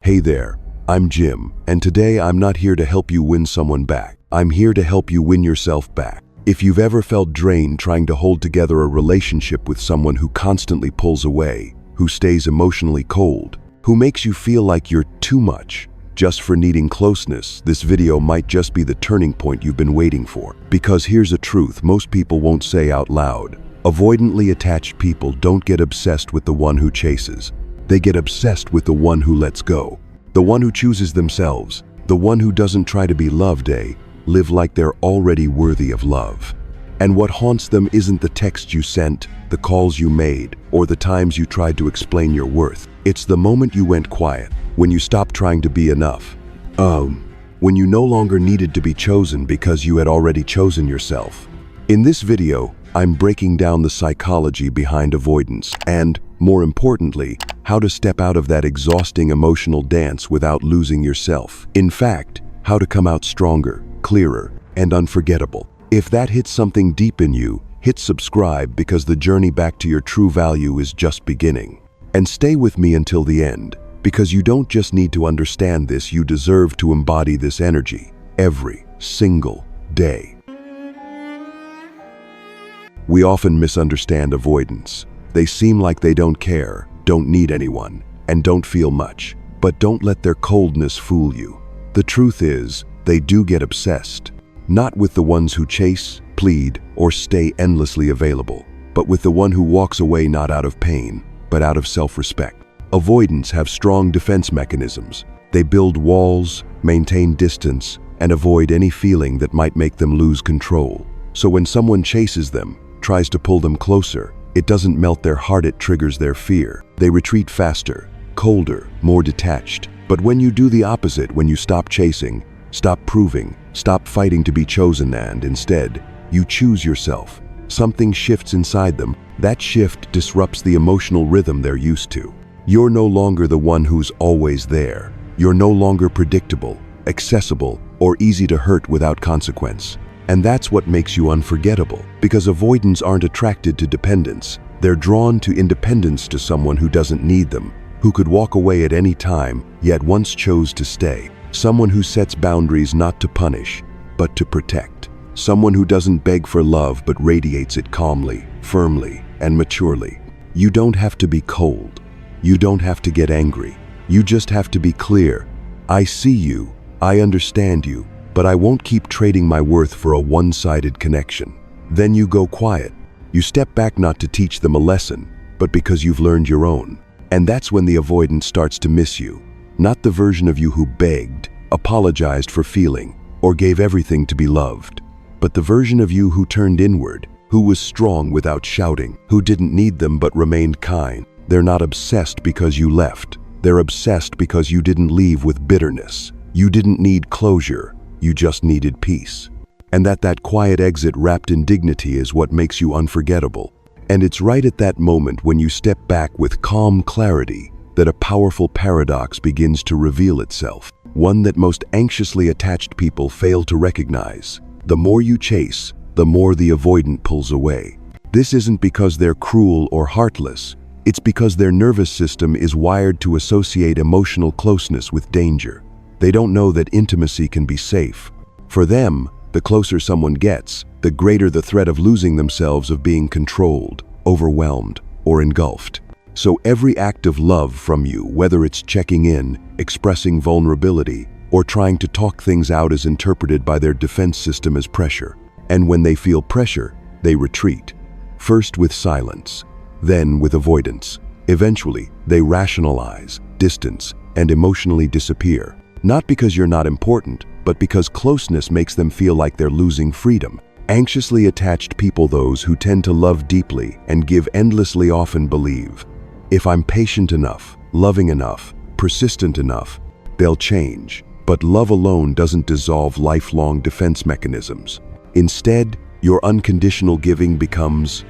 Hey there, I'm Jim, and today I'm not here to help you win someone back. I'm here to help you win yourself back. If you've ever felt drained trying to hold together a relationship with someone who constantly pulls away, who stays emotionally cold, who makes you feel like you're too much just for needing closeness, this video might just be the turning point you've been waiting for. Because here's a truth most people won't say out loud. Avoidantly attached people don't get obsessed with the one who chases. They get obsessed with the one who lets go. The one who chooses themselves. The one who doesn't try to be loved, live like they're already worthy of love. And what haunts them isn't the text you sent, the calls you made, or the times you tried to explain your worth. It's the moment you went quiet, when you stopped trying to be enough. When you no longer needed to be chosen because you had already chosen yourself. In this video, I'm breaking down the psychology behind avoidance and, more importantly, how to step out of that exhausting emotional dance without losing yourself. In fact, how to come out stronger, clearer, and unforgettable. If that hits something deep in you, hit subscribe because the journey back to your true value is just beginning. And stay with me until the end, because you don't just need to understand this, you deserve to embody this energy every single day. We often misunderstand avoidance. They seem like they don't care, don't need anyone, and don't feel much. But don't let their coldness fool you. The truth is, they do get obsessed. Not with the ones who chase, plead, or stay endlessly available, but with the one who walks away not out of pain, but out of self-respect. Avoidants have strong defense mechanisms. They build walls, maintain distance, and avoid any feeling that might make them lose control. So when someone chases them, tries to pull them closer, it doesn't melt their heart, it triggers their fear. They retreat faster, colder, more detached. But when you do the opposite, when you stop chasing, stop proving, stop fighting to be chosen, and instead, you choose yourself, something shifts inside them. That shift disrupts the emotional rhythm they're used to. You're no longer the one who's always there. You're no longer predictable, accessible, or easy to hurt without consequence. And that's what makes you unforgettable, because avoidants aren't attracted to dependence. They're drawn to independence, to someone who doesn't need them, who could walk away at any time, yet once chose to stay. Someone who sets boundaries not to punish, but to protect. Someone who doesn't beg for love, but radiates it calmly, firmly, and maturely. You don't have to be cold. You don't have to get angry. You just have to be clear. I see you, I understand you, but I won't keep trading my worth for a one-sided connection. Then you go quiet. You step back not to teach them a lesson, but because you've learned your own. And that's when the avoidant starts to miss you. Not the version of you who begged, apologized for feeling, or gave everything to be loved, but the version of you who turned inward, who was strong without shouting, who didn't need them but remained kind. They're not obsessed because you left. They're obsessed because you didn't leave with bitterness. You didn't need closure. You just needed peace. And that quiet exit wrapped in dignity is what makes you unforgettable. And it's right at that moment, when you step back with calm clarity, that a powerful paradox begins to reveal itself. One that most anxiously attached people fail to recognize. The more you chase, the more the avoidant pulls away. This isn't because they're cruel or heartless. It's because their nervous system is wired to associate emotional closeness with danger. They don't know that intimacy can be safe. For them, the closer someone gets, the greater the threat of losing themselves, of being controlled, overwhelmed, or engulfed. So every act of love from you, whether it's checking in, expressing vulnerability, or trying to talk things out, is interpreted by their defense system as pressure. And when they feel pressure, they retreat. First with silence, then with avoidance. Eventually, they rationalize, distance, and emotionally disappear. Not because you're not important, but because closeness makes them feel like they're losing freedom. Anxiously attached people, those who tend to love deeply and give endlessly, often believe, if I'm patient enough, loving enough, persistent enough, they'll change. But love alone doesn't dissolve lifelong defense mechanisms. Instead, your unconditional giving becomes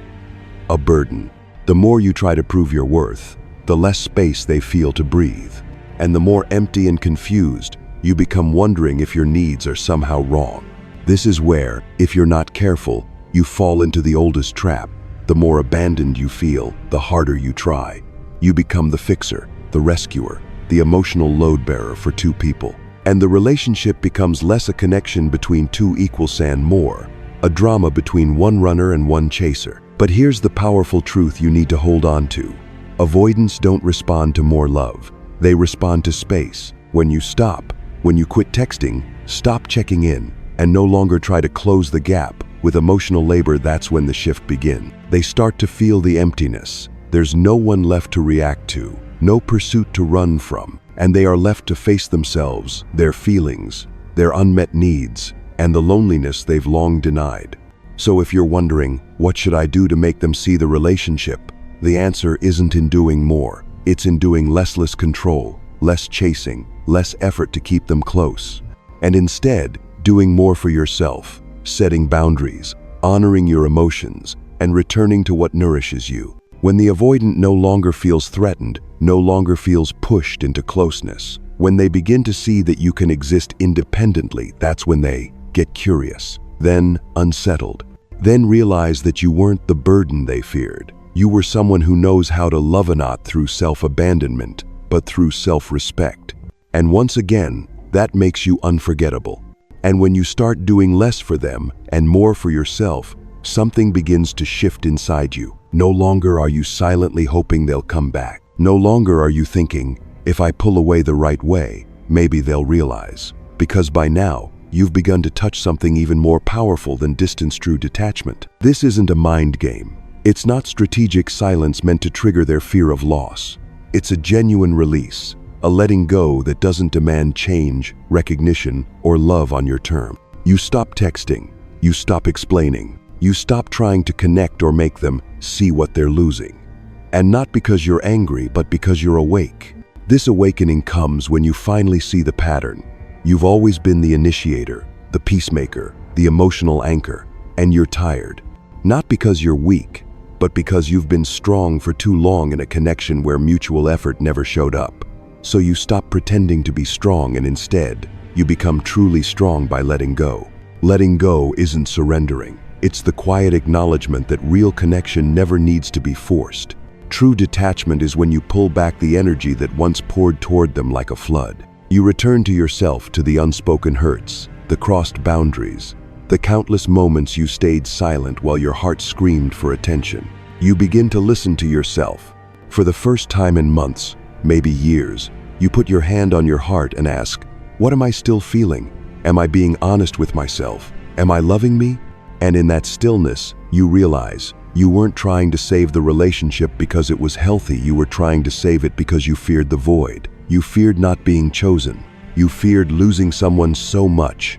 a burden. The more you try to prove your worth, the less space they feel to breathe. And the more empty and confused you become, wondering if your needs are somehow wrong. This is where, if you're not careful, you fall into the oldest trap. The more abandoned you feel, the harder you try. You become the fixer, the rescuer, the emotional load bearer for two people. And the relationship becomes less a connection between two equals and more a drama between one runner and one chaser. But here's the powerful truth you need to hold on to. Avoidants don't respond to more love. They respond to space. When you stop, when you quit texting, stop checking in, and no longer try to close the gap with emotional labor, that's when the shift begins. They start to feel the emptiness. There's no one left to react to, no pursuit to run from, and they are left to face themselves, their feelings, their unmet needs, and the loneliness they've long denied. So if you're wondering, what should I do to make them see the relationship? The answer isn't in doing more. It's in doing less control, less chasing, less effort to keep them close. And instead, doing more for yourself, setting boundaries, honoring your emotions, and returning to what nourishes you. When the avoidant no longer feels threatened, no longer feels pushed into closeness, when they begin to see that you can exist independently, that's when they get curious, then unsettled, then realize that you weren't the burden they feared. You were someone who knows how to love not through self-abandonment, but through self-respect. And once again, that makes you unforgettable. And when you start doing less for them and more for yourself, something begins to shift inside you. No longer are you silently hoping they'll come back. No longer are you thinking, if I pull away the right way, maybe they'll realize. Because by now, you've begun to touch something even more powerful than distance through detachment. This isn't a mind game. It's not strategic silence meant to trigger their fear of loss. It's a genuine release, a letting go that doesn't demand change, recognition, or love on your term. You stop texting. You stop explaining. You stop trying to connect or make them see what they're losing. And not because you're angry, but because you're awake. This awakening comes when you finally see the pattern. You've always been the initiator, the peacemaker, the emotional anchor, and you're tired. Not because you're weak, but because you've been strong for too long in a connection where mutual effort never showed up. So you stop pretending to be strong and instead, you become truly strong by letting go. Letting go isn't surrendering. It's the quiet acknowledgement that real connection never needs to be forced. True detachment is when you pull back the energy that once poured toward them like a flood. You return to yourself, to the unspoken hurts, the crossed boundaries, the countless moments you stayed silent while your heart screamed for attention. You begin to listen to yourself. For the first time in months, maybe years, you put your hand on your heart and ask, what am I still feeling? Am I being honest with myself? Am I loving me? And in that stillness, you realize you weren't trying to save the relationship because it was healthy. You were trying to save it because you feared the void. You feared not being chosen. You feared losing someone so much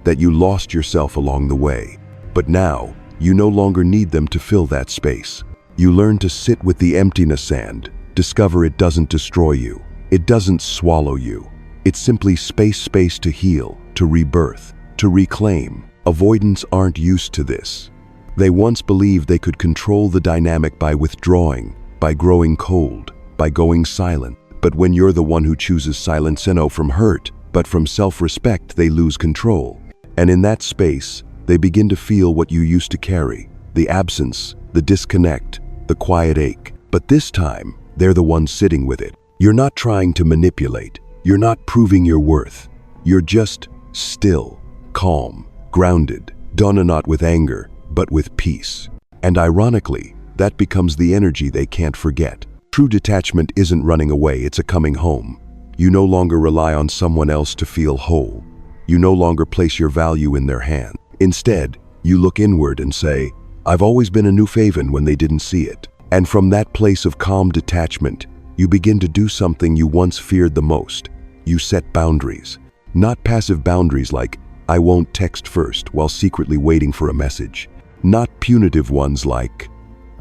that you lost yourself along the way. But now, you no longer need them to fill that space. You learn to sit with the emptiness and discover it doesn't destroy you. It doesn't swallow you. It's simply space to heal, to rebirth, to reclaim. Avoidants aren't used to this. They once believed they could control the dynamic by withdrawing, by growing cold, by going silent. But when you're the one who chooses silence, no from hurt, but from self-respect, they lose control. And in that space, they begin to feel what you used to carry, the absence, the disconnect, the quiet ache. But this time, they're the ones sitting with it. You're not trying to manipulate. You're not proving your worth. You're just still, calm, grounded, done not with anger, but with peace. And ironically, that becomes the energy they can't forget. True detachment isn't running away, it's a coming home. You no longer rely on someone else to feel whole. You no longer place your value in their hand. Instead, you look inward and say, I've always been a new haven when they didn't see it. And from that place of calm detachment, you begin to do something you once feared the most. You set boundaries. Not passive boundaries like, I won't text first while secretly waiting for a message. Not punitive ones like,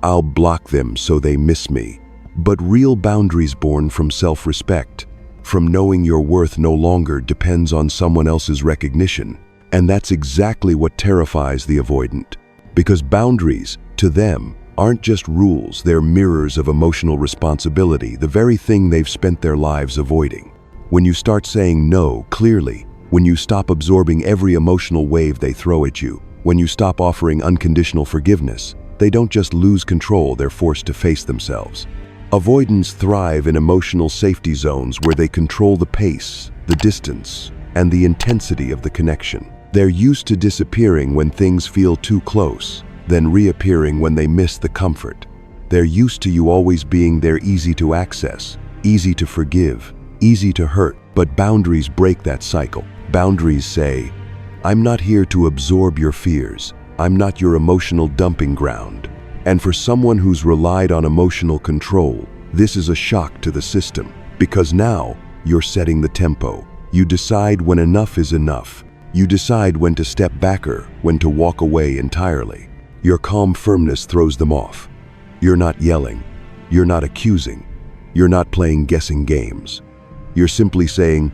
I'll block them so they miss me. But real boundaries born from self-respect, from knowing your worth no longer depends on someone else's recognition. And that's exactly what terrifies the avoidant. Because boundaries, to them, aren't just rules, they're mirrors of emotional responsibility, the very thing they've spent their lives avoiding. When you start saying no clearly, when you stop absorbing every emotional wave they throw at you, when you stop offering unconditional forgiveness, they don't just lose control, they're forced to face themselves. Avoidants thrive in emotional safety zones where they control the pace, the distance, and the intensity of the connection. They're used to disappearing when things feel too close, then reappearing when they miss the comfort. They're used to you always being there, easy to access, easy to forgive, easy to hurt. But boundaries break that cycle. Boundaries say, I'm not here to absorb your fears. I'm not your emotional dumping ground. And for someone who's relied on emotional control, this is a shock to the system, because now you're setting the tempo. You decide when enough is enough. You decide when to step back or when to walk away entirely. Your calm firmness throws them off. You're not yelling. You're not accusing. You're not playing guessing games. You're simply saying,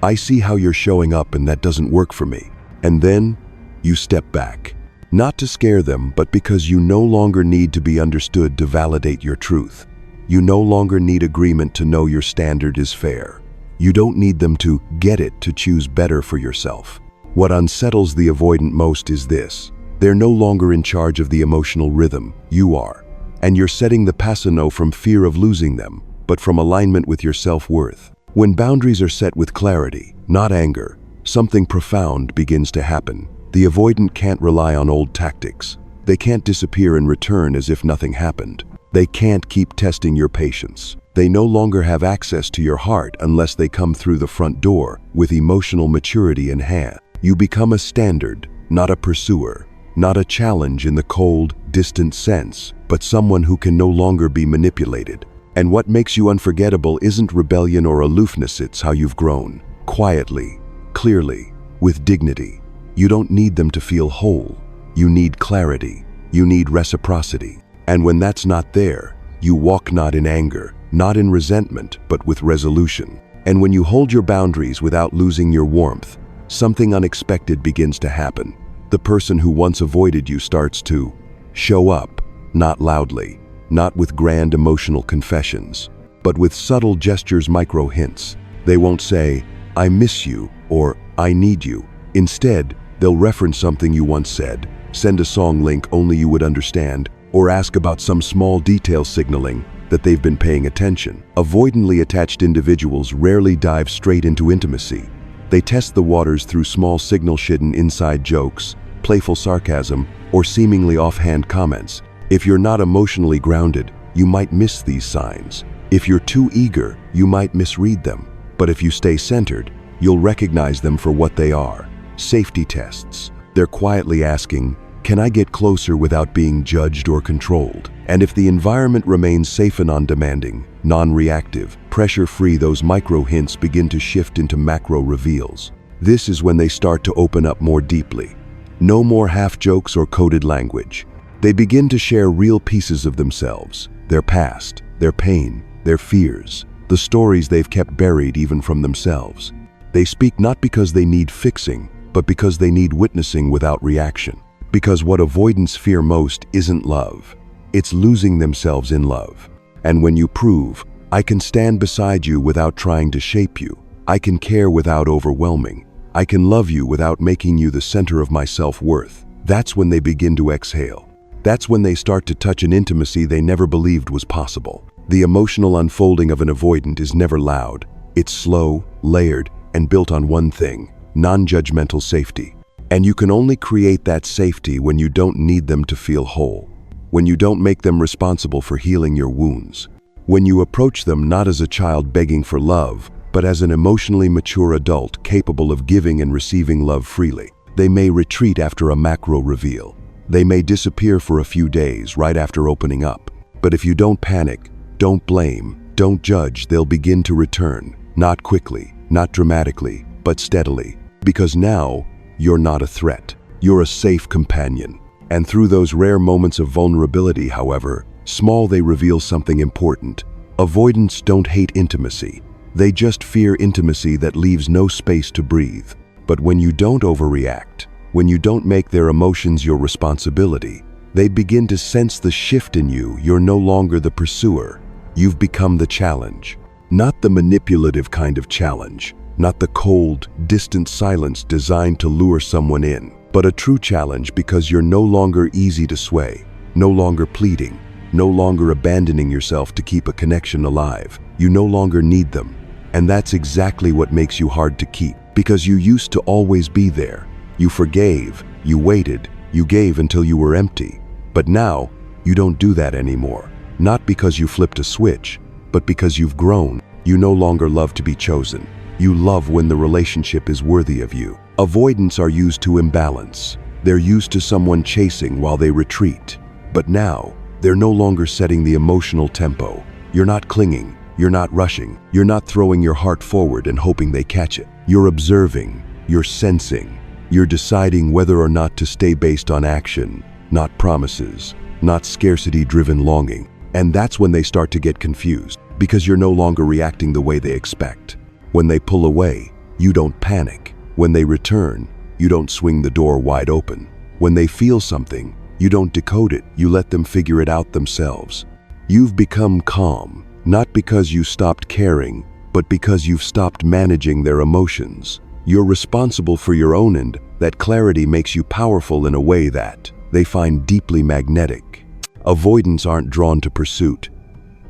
I see how you're showing up and that doesn't work for me. And then you step back. Not to scare them, but because you no longer need to be understood to validate your truth. You no longer need agreement to know your standard is fair. You don't need them to get it to choose better for yourself. What unsettles the avoidant most is this. They're no longer in charge of the emotional rhythm. You are. And you're setting the passano from fear of losing them, but from alignment with your self-worth. When boundaries are set with clarity, not anger, something profound begins to happen. The avoidant can't rely on old tactics. They can't disappear and return as if nothing happened. They can't keep testing your patience. They no longer have access to your heart unless they come through the front door with emotional maturity in hand. You become a standard, not a pursuer, not a challenge in the cold, distant sense, but someone who can no longer be manipulated. And what makes you unforgettable isn't rebellion or aloofness, it's how you've grown. Quietly, clearly, with dignity. You don't need them to feel whole. You need clarity. You need reciprocity. And when that's not there, you walk not in anger, not in resentment, but with resolution. And when you hold your boundaries without losing your warmth, something unexpected begins to happen. The person who once avoided you starts to show up, not loudly, not with grand emotional confessions, but with subtle gestures, micro hints. They won't say, I miss you, or I need you. Instead, they'll reference something you once said, send a song link only you would understand, or ask about some small detail, signaling that they've been paying attention. Avoidantly attached individuals rarely dive straight into intimacy. They test the waters through small signal-hidden inside jokes, playful sarcasm, or seemingly offhand comments. If you're not emotionally grounded, you might miss these signs. If you're too eager, you might misread them. But if you stay centered, you'll recognize them for what they are. Safety tests. They're quietly asking, can I get closer without being judged or controlled? And if the environment remains safe and undemanding, non-reactive, pressure-free, those micro hints begin to shift into macro reveals. This is when they start to open up more deeply. No more half jokes or coded language. They begin to share real pieces of themselves, their past, their pain, their fears, the stories they've kept buried even from themselves. They speak not because they need fixing, but because they need witnessing without reaction. Because what avoidants fear most isn't love. It's losing themselves in love. And when you prove, I can stand beside you without trying to shape you. I can care without overwhelming. I can love you without making you the center of my self-worth. That's when they begin to exhale. That's when they start to touch an intimacy they never believed was possible. The emotional unfolding of an avoidant is never loud. It's slow, layered, and built on one thing: non-judgmental safety. And you can only create that safety when you don't need them to feel whole. When you don't make them responsible for healing your wounds. When you approach them not as a child begging for love, but as an emotionally mature adult capable of giving and receiving love freely. They may retreat after a macro reveal. They may disappear for a few days right after opening up. But if you don't panic, don't blame, don't judge, they'll begin to return. Not quickly, not dramatically, but steadily. Because now, you're not a threat. You're a safe companion. And through those rare moments of vulnerability, however small, they reveal something important. Avoidants don't hate intimacy. They just fear intimacy that leaves no space to breathe. But when you don't overreact, when you don't make their emotions your responsibility, they begin to sense the shift in you. You're no longer the pursuer. You've become the challenge. Not the manipulative kind of challenge, not the cold, distant silence designed to lure someone in, but a true challenge because you're no longer easy to sway, no longer pleading, no longer abandoning yourself to keep a connection alive. You no longer need them. And that's exactly what makes you hard to keep, because you used to always be there. You forgave, you waited, you gave until you were empty. But now, you don't do that anymore. Not because you flipped a switch, but because you've grown. You no longer love to be chosen. You love when the relationship is worthy of you. Avoidants are used to imbalance. They're used to someone chasing while they retreat. But now, they're no longer setting the emotional tempo. You're not clinging. You're not rushing. You're not throwing your heart forward and hoping they catch it. You're observing. You're sensing. You're deciding whether or not to stay based on action, not promises, not scarcity-driven longing. And that's when they start to get confused, because you're no longer reacting the way they expect. When they pull away, you don't panic. When they return, you don't swing the door wide open. When they feel something, you don't decode it. You let them figure it out themselves. You've become calm, not because you stopped caring, but because you've stopped managing their emotions. You're responsible for your own end. That clarity makes you powerful in a way that they find deeply magnetic. Avoidants aren't drawn to pursuit.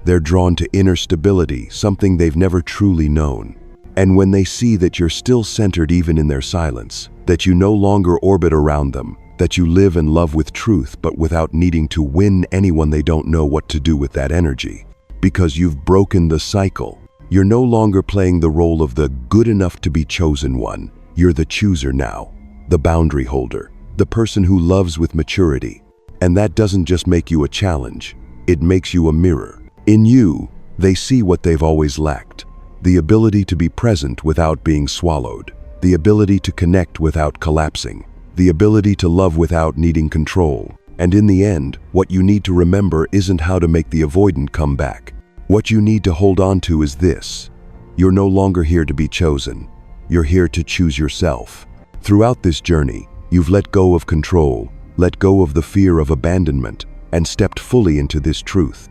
They're drawn to inner stability, something they've never truly known. And when they see that you're still centered even in their silence, that you no longer orbit around them, that you live and love with truth but without needing to win anyone, they don't know what to do with that energy. Because you've broken the cycle. You're no longer playing the role of the good enough to be chosen one. You're the chooser now, the boundary holder, the person who loves with maturity. And that doesn't just make you a challenge, it makes you a mirror. In you, they see what they've always lacked. The ability to be present without being swallowed. The ability to connect without collapsing. The ability to love without needing control. And in the end, what you need to remember isn't how to make the avoidant come back. What you need to hold on to is this. You're no longer here to be chosen. You're here to choose yourself. Throughout this journey, you've let go of control, let go of the fear of abandonment, and stepped fully into this truth.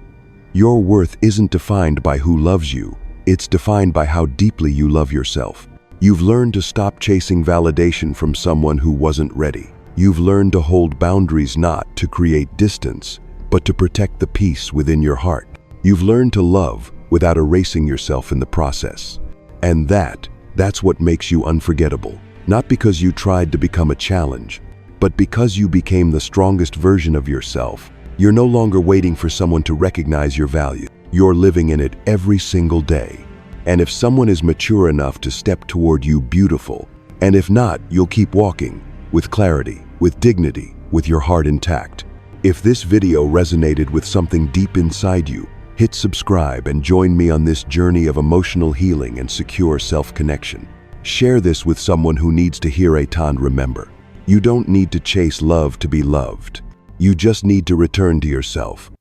Your worth isn't defined by who loves you. It's defined by how deeply you love yourself. You've learned to stop chasing validation from someone who wasn't ready. You've learned to hold boundaries not to create distance, but to protect the peace within your heart. You've learned to love without erasing yourself in the process. And that's what makes you unforgettable. Not because you tried to become a challenge, but because you became the strongest version of yourself. You're no longer waiting for someone to recognize your value. You're living in it every single day. And if someone is mature enough to step toward you, beautiful. And if not, you'll keep walking with clarity, with dignity, with your heart intact. If this video resonated with something deep inside you, hit subscribe and join me on this journey of emotional healing and secure self-connection. Share this with someone who needs to hear it. And remember, you don't need to chase love to be loved. You just need to return to yourself.